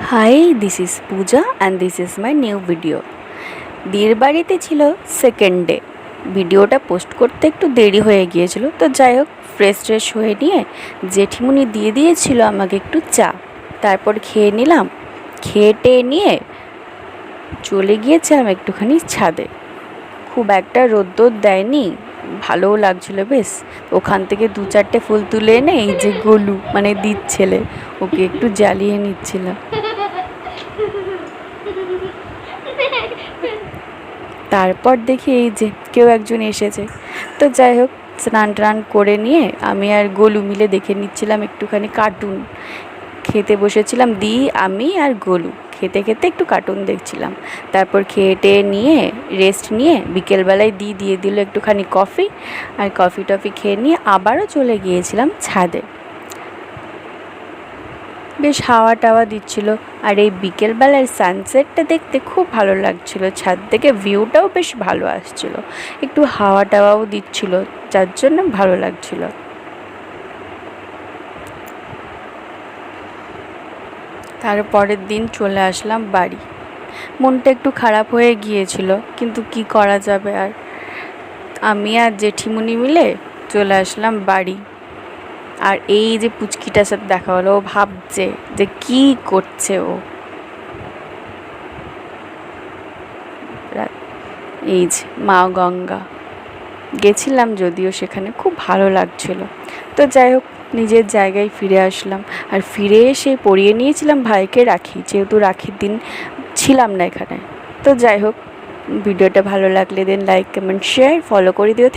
Hi, this is Pooja and this is my new video. দিদির বাড়িতে ছিল second day. ভিডিওটা পোস্ট করতে একটু দেরি হয়ে গিয়েছিল, তো যাই হোক ফ্রেশ হয়ে নিয়ে জেঠিমুনি দিয়ে দিয়েছিল আমাকে একটু চা। তারপর খেয়ে নিলাম, খেয়ে নিয়ে চলে গিয়েছিলাম একটুখানি ছাদে। খুব একটা রোদ্দুর দেয়নি, ভালোও লাগছিল বেশ। ওখান থেকে 2-4টে ফুল তুলে এনে এই যে গোলু মানে দিদির ছেলে, ওকে একটু জ্বালিয়ে নিচ্ছিলাম। তারপর দেখি এই যে কেউ একজন এসেছে, তো যাই হোক স্নান টান করে নিয়ে আমি আর গোলু মিলে দেখে নিচ্ছিলাম একটুখানি কার্টুন। খেতে বসেছিলাম আমি আর গোলু, খেতে একটু কার্টুন দেখছিলাম। তারপর খেয়ে নিয়ে রেস্ট নিয়ে বিকেলবেলায় দিয়ে দিল একটুখানি কফি, আর কফি টফি খেয়ে নিয়ে আবারও চলে গিয়েছিলাম ছাদে। বেশ হাওয়া টাওয়া দিচ্ছিল, আর এই বিকেলবেলার সানসেটটা দেখতে খুব ভালো লাগছিল। ছাদ থেকে ভিউটাও বেশ ভালো আসছিল, একটু হাওয়া টাওয়াও দিচ্ছিল, যার জন্য ভালো লাগছিল। তারপরের দিন চলে আসলাম বাড়ি। মনটা একটু খারাপ হয়ে গিয়েছিল, কিন্তু কি করা যাবে আর। আমি আর জেঠিমুনি মিলে চলে আসলাম বাড়ি। আর এই যে পুচকিটার সাথে দেখা হলো, ও ভাবছে যে কি করছে ও। এই যে মা গঙ্গা গেছিলাম, যদিও সেখানে খুব ভালো লাগছিল। তো যাই হোক নিজের জায়গায় ফিরে আসলাম, আর ফিরে এসে পরিয়ে নিয়েছিলাম ভাইকে রাখি, যেহেতু রাখির দিন ছিলাম না এখানে। তো যাই হোক ভিডিওটা ভালো লাগলে দেন লাইক কমেন্ট শেয়ার ফলো করে দিও।